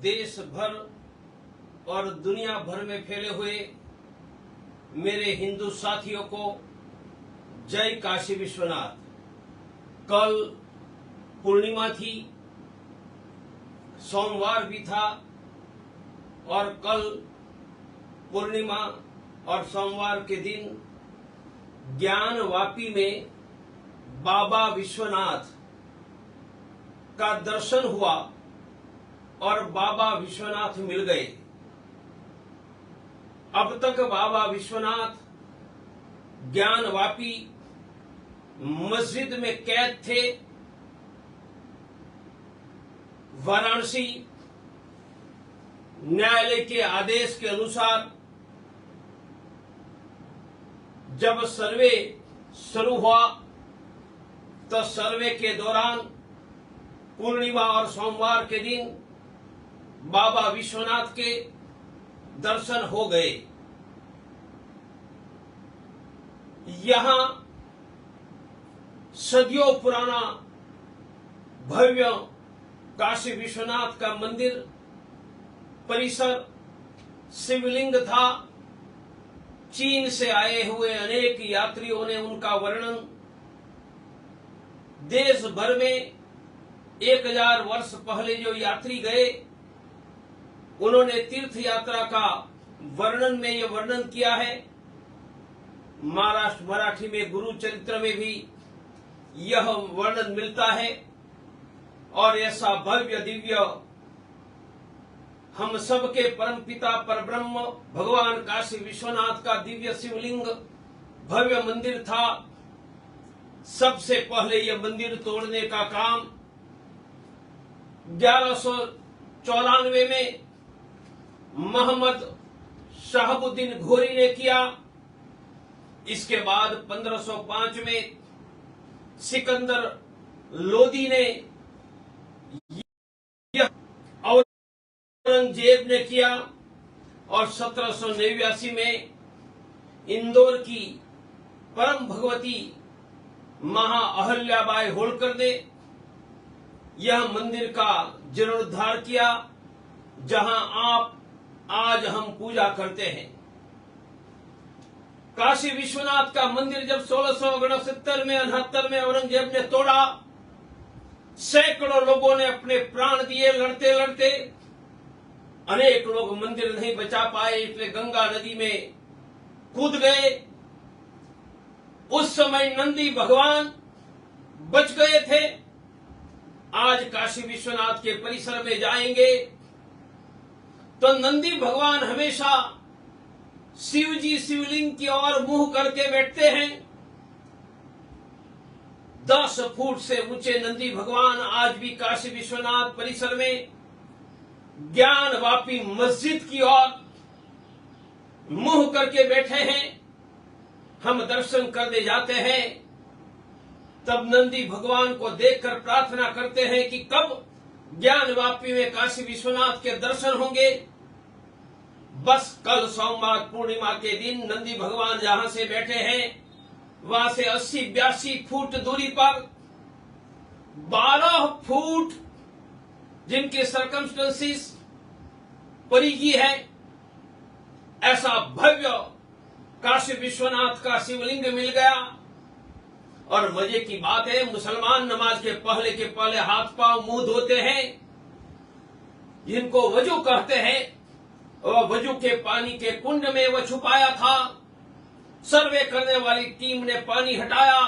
देश भर और दुनिया भर में फैले हुए मेरे हिंदू साथियों को जय काशी विश्वनाथ। कल पूर्णिमा थी, सोमवार भी था और कल पूर्णिमा और सोमवार के दिन ज्ञानवापी में बाबा विश्वनाथ का दर्शन हुआ और बाबा विश्वनाथ मिल गए। अब तक बाबा विश्वनाथ ज्ञानवापी मस्जिद में कैद थे। वाराणसी न्यायालय के आदेश के अनुसार जब सर्वे शुरू हुआ तो सर्वे के दौरान पूर्णिमा और सोमवार के दिन बाबा विश्वनाथ के दर्शन हो गए। यहां सदियों पुराना भव्य काशी विश्वनाथ का मंदिर परिसर शिवलिंग था। चीन से आए हुए अनेक यात्रियों ने उनका वर्णन देश भर में 1000 वर्ष पहले जो यात्री गए उन्होंने तीर्थ यात्रा का वर्णन में ये वर्णन किया है। महाराष्ट्र मराठी में गुरु चरित्र में भी यह वर्णन मिलता है। और ऐसा भव्य दिव्य हम सबके परम पिता परब्रह्म भगवान काशी विश्वनाथ का दिव्य शिवलिंग भव्य मंदिर था। सबसे पहले यह मंदिर तोड़ने का काम 1194 में मोहम्मद शहाबुद्दीन घोरी ने किया। इसके बाद 1505 में सिकंदर लोदी ने औरंगजेब ने किया और 1789 में इंदौर की परम भगवती महा अहल्याबाई होलकर ने यह मंदिर का जीर्णोद्धार किया, जहां आप आज हम पूजा करते हैं। काशी विश्वनाथ का मंदिर जब 1669 में 69 में औरंगजेब ने तोड़ा, सैकड़ों लोगों ने अपने प्राण दिए लड़ते लड़ते। अनेक लोग मंदिर नहीं बचा पाए, इसलिए गंगा नदी में कूद गए। उस समय नंदी भगवान बच गए थे। आज काशी विश्वनाथ के परिसर में जाएंगे तो नंदी भगवान हमेशा शिव जी शिवलिंग की ओर मुंह करके बैठते हैं। 10 फुट से ऊंचे नंदी भगवान आज भी काशी विश्वनाथ परिसर में ज्ञानवापी मस्जिद की ओर मुंह करके बैठे हैं। हम दर्शन करने जाते हैं तब नंदी भगवान को देखकर प्रार्थना करते हैं कि कब ज्ञानवापी में काशी विश्वनाथ के दर्शन होंगे। बस कल सोमवार पूर्णिमा के दिन नंदी भगवान जहां से बैठे हैं वहां से 80-82 फुट दूरी पर 12 फुट जिनके सर्कमस्टेंसेस परिधि है, ऐसा भव्य काशी विश्वनाथ का शिवलिंग मिल गया। और मजे की बात है, मुसलमान नमाज के पहले हाथ पांव मुंह धोते हैं, जिनको वजू कहते हैं। वह वजू के पानी के कुंड में वह छुपाया था। सर्वे करने वाली टीम ने पानी हटाया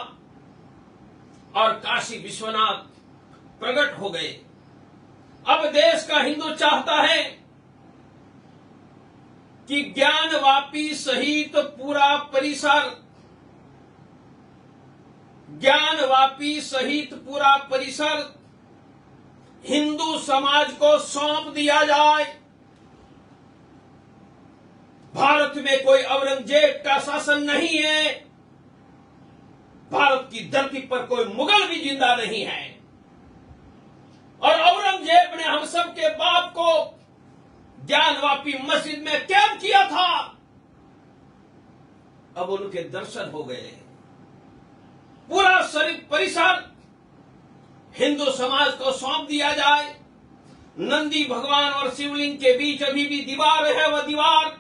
और काशी विश्वनाथ प्रकट हो गए। अब देश का हिंदू चाहता है कि ज्ञानवापी सहित पूरा परिसर हिंदू समाज को सौंप दिया जाए। भारत में कोई औरंगजेब का शासन नहीं है। भारत की धरती पर कोई मुगल भी जिंदा नहीं है। और औरंगजेब ने हम सब के बाप को ज्ञानवापी मस्जिद में कैद किया था। अब उनके दर्शन हो गए। पूरा शरीफ परिसर हिंदू समाज को सौंप दिया जाए। नंदी भगवान और शिवलिंग के बीच अभी भी दीवार है। वह दीवार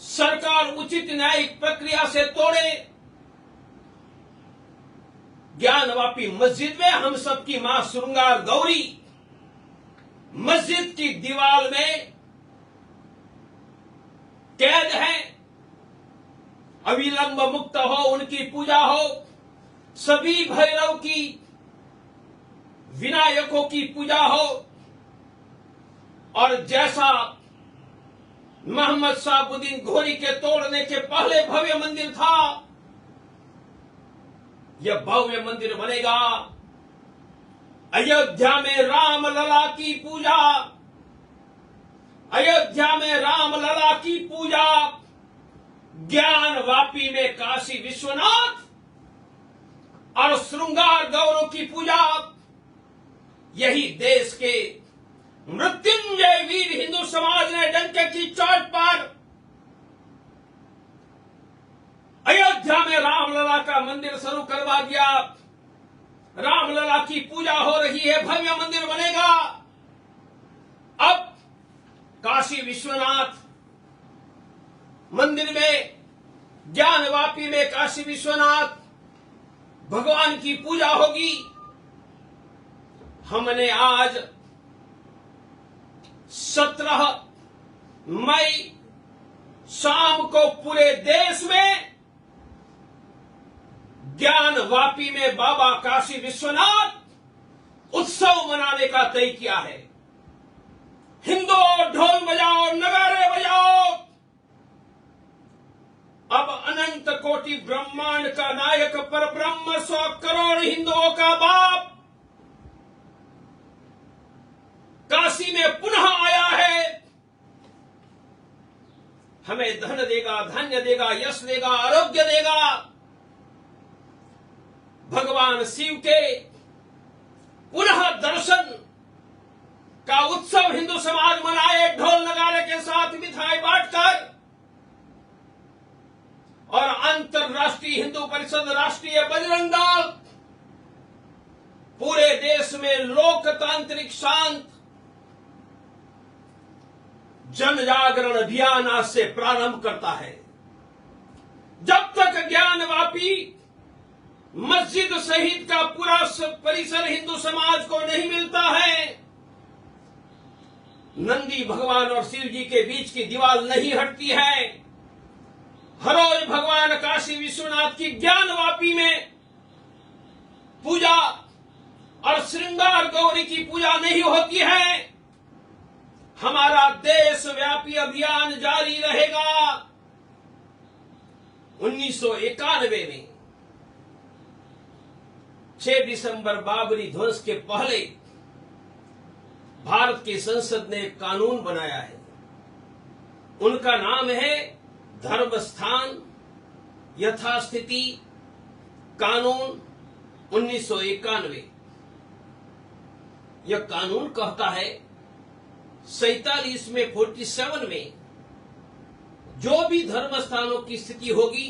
सरकार उचित न्यायिक प्रक्रिया से तोड़े। ज्ञानवापी मस्जिद में हम सबकी मां श्रृंगार गौरी मस्जिद की दीवार में कैद है। अविलंब मुक्त हो, उनकी पूजा हो। सभी भैरव की, विनायकों की पूजा हो। और जैसा मोहम्मद शहाबुद्दीन घोरी के तोड़ने के पहले भव्य मंदिर था, यह भव्य मंदिर बनेगा। अयोध्या में रामलला की पूजा, अयोध्या में रामलला की पूजा, ज्ञानवापी में काशी विश्वनाथ और श्रृंगार गौरव की पूजा। यही देश के मृत्युंजय वीर हिंदू समाज ने डंके की चोट पर अयोध्या में रामलला का मंदिर शुरू करवा दिया। रामलला की पूजा हो रही है, भव्य मंदिर बनेगा। अब काशी विश्वनाथ मंदिर में, ज्ञानवापी में काशी विश्वनाथ भगवान की पूजा होगी। हमने आज 17 मई शाम को पूरे देश में ज्ञानवापी में बाबा काशी विश्वनाथ उत्सव मनाने का तय किया है। हिंदुओं ढोल बजाओ, नगाड़े बजाओ। अब अनंत कोटि ब्रह्मांड का नायक पर ब्रह्म 100 करोड़ हिंदुओं का बाप काशी में पुनः आया है। हमें धन देगा, धान्य देगा, यश देगा, आरोग्य देगा। भगवान शिव के पुनः दर्शन का उत्सव हिंदू समाज मनाए, ढोल नगाड़े के साथ मिठाई बांटकर। और अंतर्राष्ट्रीय हिंदू परिषद, राष्ट्रीय बजरंग दल पूरे देश में लोकतांत्रिक शांत जन जागरण अभियान आज से प्रारंभ करता है। जब तक ज्ञानवापी मस्जिद सहित का पूरा परिसर हिंदू समाज को नहीं मिलता है, नंदी भगवान और शिव जी के बीच की दीवार नहीं हटती है, हर रोज भगवान काशी विश्वनाथ की ज्ञानवापी में पूजा और श्रृंगार गौरी की पूजा नहीं होती है, हमारा देशव्यापी अभियान जारी रहेगा। 1991 में 6 दिसंबर बाबरी ध्वंस के पहले भारत की संसद ने एक कानून बनाया है। उनका नाम है धर्म स्थान यथास्थिति कानून 1991। यह कानून कहता है 47 में 47 में जो भी धर्म स्थानों की स्थिति होगी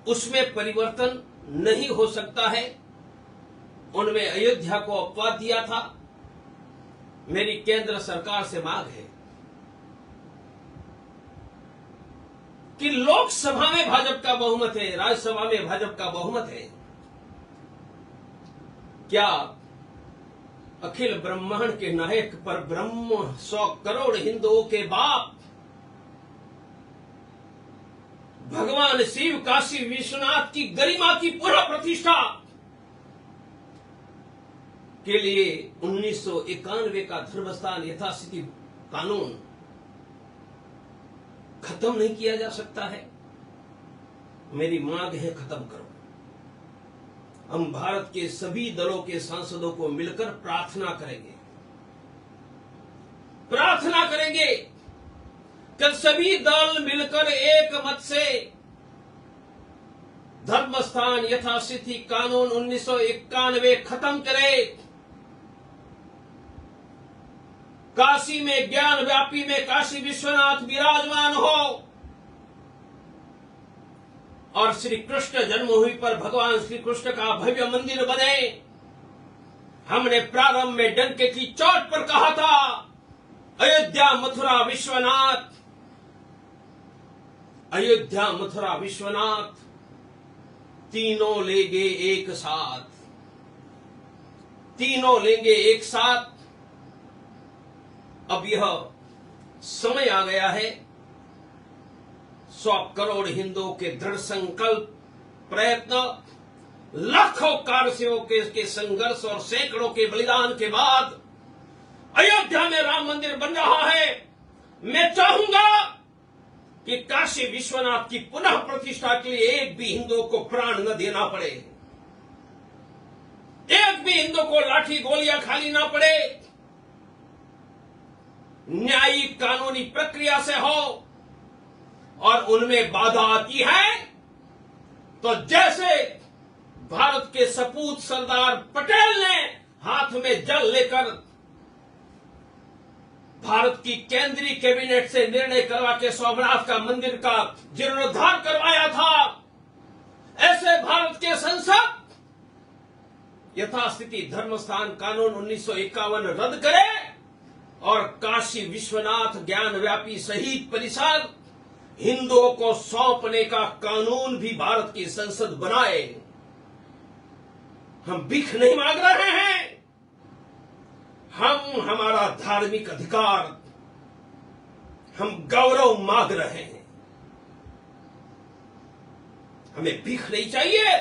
उसमें परिवर्तन नहीं हो सकता है। उनमें अयोध्या को अपवाद दिया था। मेरी केंद्र सरकार से मांग है कि लोकसभा में भाजपा का बहुमत है, राज्यसभा में भाजपा का बहुमत है, क्या अखिल ब्रह्मांड के नायक पर ब्रह्म 100 करोड़ हिंदुओं के बाप भगवान शिव काशी विश्वनाथ की गरिमा की पुनः प्रतिष्ठा के लिए 1991 का धर्मस्थान यथास्थिति कानून खत्म नहीं किया जा सकता है? मेरी मांग है, खत्म करो। हम भारत के सभी दलों के सांसदों को मिलकर प्रार्थना करेंगे कि सभी दल मिलकर एक मत से धर्मस्थान यथास्थिति कानून 1991 खत्म करे। काशी में ज्ञानव्यापी में काशी विश्वनाथ विराजमान हो और श्री कृष्ण जन्मभूमि पर भगवान श्री कृष्ण का भव्य मंदिर बने। हमने प्रारंभ में डंके की चोट पर कहा था, अयोध्या मथुरा विश्वनाथ, अयोध्या मथुरा विश्वनाथ तीनों लेंगे एक साथ, तीनों लेंगे एक साथ। अब यह समय आ गया है 100 करोड़ हिंदुओं के दृढ़ संकल्प, प्रयत्न, लाखों कारसेवकों के संघर्ष और सैकड़ों के बलिदान के बाद अयोध्या में राम मंदिर बन रहा है। मैं चाहूंगा कि काशी विश्वनाथ की पुनः प्रतिष्ठा के लिए एक भी हिंदुओं को प्राण न देना पड़े, एक भी हिंदू को लाठी गोलियां खानी ना पड़े, न्यायिक कानूनी प्रक्रिया से हो। और उनमें बाधा आती है तो जैसे भारत के सपूत सरदार पटेल ने हाथ में जल लेकर भारत की केंद्रीय कैबिनेट से निर्णय करवा के सोमनाथ का मंदिर का जीर्णोद्धार करवाया था, ऐसे भारत के संसद यथास्थिति धर्मस्थान कानून 1951 रद्द करे और काशी विश्वनाथ ज्ञान व्यापी शहीद परिषद हिंदुओं को सौंपने का कानून भी भारत की संसद बनाए। हम भीख नहीं मांग रहे हैं, हम हमारा धार्मिक अधिकार, हम गौरव मांग रहे हैं। हमें भीख नहीं चाहिए,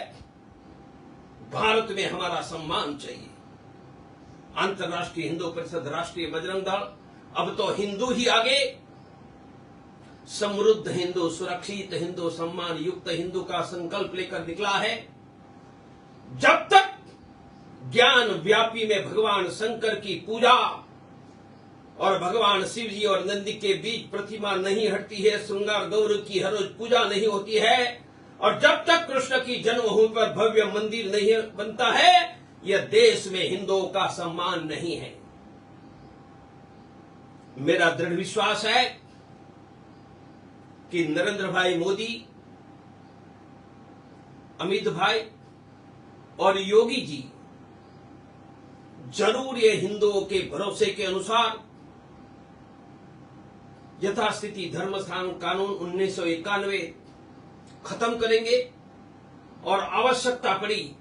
भारत में हमारा सम्मान चाहिए। अंतर्राष्ट्रीय हिंदू परिषद, राष्ट्रीय बजरंग दल, अब तो हिंदू ही आगे, समृद्ध हिंदू, सुरक्षित हिंदू, सम्मान युक्त हिंदू का संकल्प लेकर निकला है। जब तक ज्ञान व्यापी में भगवान शंकर की पूजा और भगवान शिव जी और नंदी के बीच प्रतिमा नहीं हटती है, श्रृंगार गौर की हर रोज पूजा नहीं होती है, और जब तक कृष्ण की जन्मभूमि पर भव्य मंदिर नहीं बनता है, यह देश में हिंदुओं का सम्मान नहीं है। मेरा दृढ़ विश्वास है कि नरेंद्र भाई मोदी, अमित भाई और योगी जी जरूर ये हिंदुओं के भरोसे के अनुसार यथास्थिति धर्मस्थान कानून 1991 खत्म करेंगे, और आवश्यकता पड़ी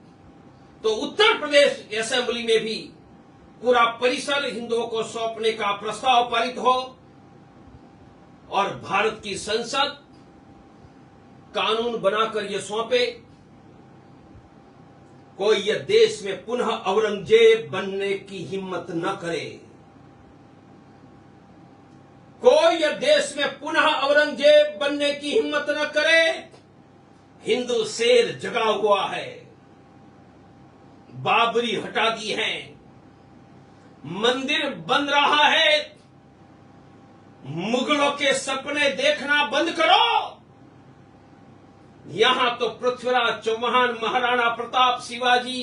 तो उत्तर प्रदेश असेंबली में भी पूरा परिसर हिंदुओं को सौंपने का प्रस्ताव पारित हो और भारत की संसद कानून बनाकर यह सौंपे। कोई यह देश में पुनः औरंगजेब बनने की हिम्मत न करे, कोई यह देश में पुनः औरंगजेब बनने की हिम्मत न करे। हिंदू शेर जगा हुआ है, बाबरी हटा दी है, मंदिर बन रहा है, मुगलों के सपने देखना बंद करो। यहां तो पृथ्वीराज चौहान, महाराणा प्रताप, शिवाजी,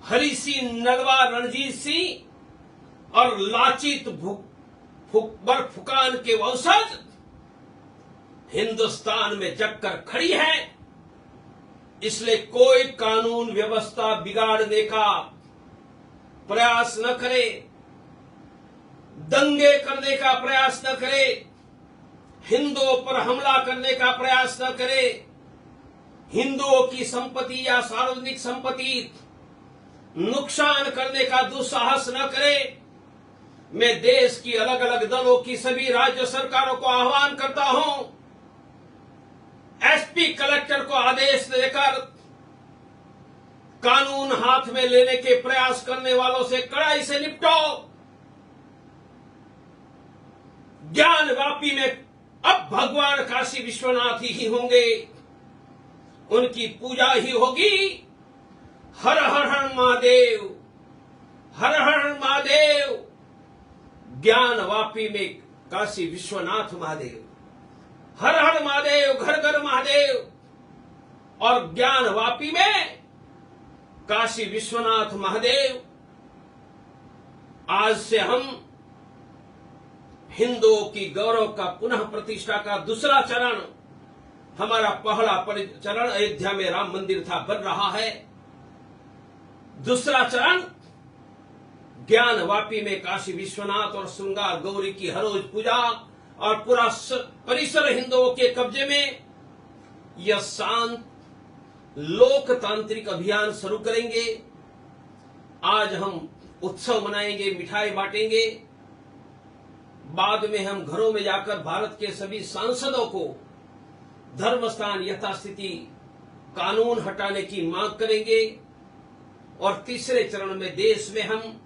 हरि सिंह नलवा, रणजीत सिंह और लाचित फुकान के वंशज हिंदुस्तान में जगकर खड़ी है। इसलिए कोई कानून व्यवस्था बिगाड़ने का प्रयास न करे, दंगे करने का प्रयास न करे, हिंदुओं पर हमला करने का प्रयास न करे, हिंदुओं की संपत्ति या सार्वजनिक संपत्ति नुकसान करने का दुस्साहस न करे। मैं देश की अलग अलग दलों की सभी राज्य सरकारों को आह्वान करता हूं, एसपी कलेक्टर को आदेश देकर कानून हाथ में लेने के प्रयास करने वालों से कड़ाई से निपटो। ज्ञान व्यापी में अब भगवान काशी विश्वनाथ ही होंगे, उनकी पूजा ही होगी। हर हर हर महादेव, हर हर महादेव। ज्ञान वापी में काशी विश्वनाथ महादेव, हर हर महादेव, घर घर महादेव। और ज्ञान वापी में काशी विश्वनाथ महादेव। आज से हम हिंदुओं की गौरव का पुनः प्रतिष्ठा का दूसरा चरण, हमारा पहला चरण अयोध्या में राम मंदिर था, बन रहा है। दूसरा चरण ज्ञान वापी में काशी विश्वनाथ और श्रृंगार गौरी की हर रोज पूजा और पूरा परिसर हिंदुओं के कब्जे में। यह शांत लोकतांत्रिक अभियान शुरू करेंगे। आज हम उत्सव मनाएंगे, मिठाई बांटेंगे। बाद में हम घरों में जाकर भारत के सभी सांसदों को धर्मस्थान यथास्थिति कानून हटाने की मांग करेंगे। और तीसरे चरण में देश में हम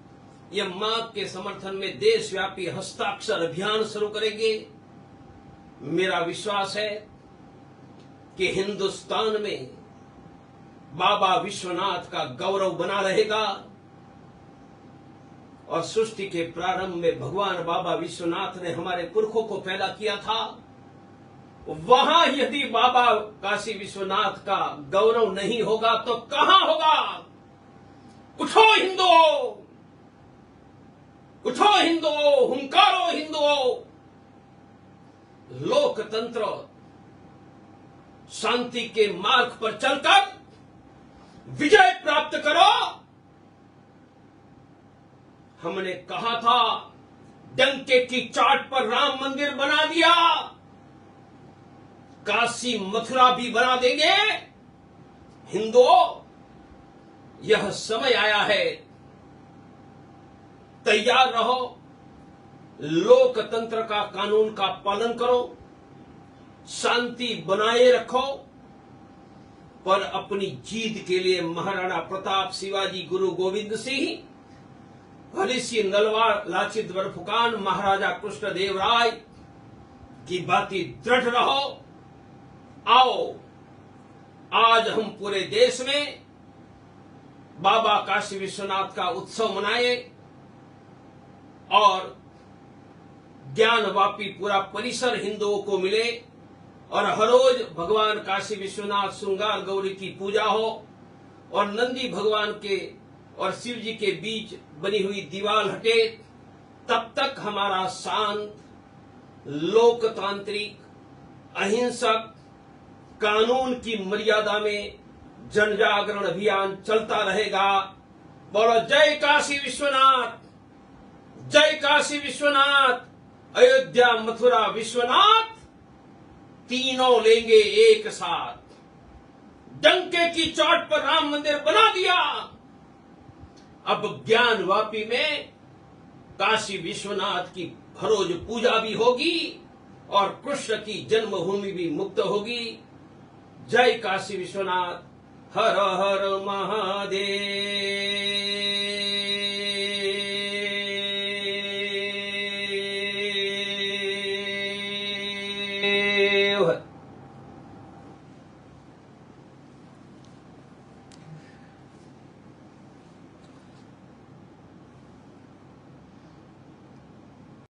यह मांग के समर्थन में देशव्यापी हस्ताक्षर अभियान शुरू करेंगे। मेरा विश्वास है कि हिंदुस्तान में बाबा विश्वनाथ का गौरव बना रहेगा। और सृष्टि के प्रारंभ में भगवान बाबा विश्वनाथ ने हमारे पुरखों को पैदा किया था। वहां यदि बाबा काशी विश्वनाथ का गौरव नहीं होगा तो कहां होगा? उठो हिंदुओं, उठो हिंदुओं, हुंकारो हिंदुओं। लोकतंत्र शांति के मार्ग पर चलकर विजय प्राप्त करो। हमने कहा था डंके की चाट पर राम मंदिर बना दिया, काशी मथुरा भी बना देंगे। हिंदुओं, यह समय आया है, तैयार रहो। लोकतंत्र का कानून का पालन करो, शांति बनाए रखो। पर अपनी जीत के लिए महाराणा प्रताप, शिवाजी, गुरु गोविंद सिंह, हरि सिंह नलवाड़, लाचित बरफुकान, महाराजा कृष्णदेव राय की बातें दृढ़ रहो। आओ, आज हम पूरे देश में बाबा काशी विश्वनाथ का उत्सव मनाए और ज्ञानवापी पूरा परिसर हिंदुओं को मिले और हर रोज भगवान काशी विश्वनाथ श्रृंगार गौरी की पूजा हो और नंदी भगवान के और शिव जी के बीच बनी हुई दीवार हटे। तब तक हमारा शांत, लोकतांत्रिक, अहिंसक, कानून की मर्यादा में जन जागरण अभियान चलता रहेगा। बोलो जय काशी विश्वनाथ, जय काशी विश्वनाथ। अयोध्या, मथुरा, विश्वनाथ तीनों लेंगे एक साथ। डंके की चोट पर राम मंदिर बना दिया। अब ज्ञानवापी में काशी विश्वनाथ की हरोज पूजा भी होगी और कृष्ण की जन्मभूमि भी मुक्त होगी। जय काशी विश्वनाथ। हर हर महादेव।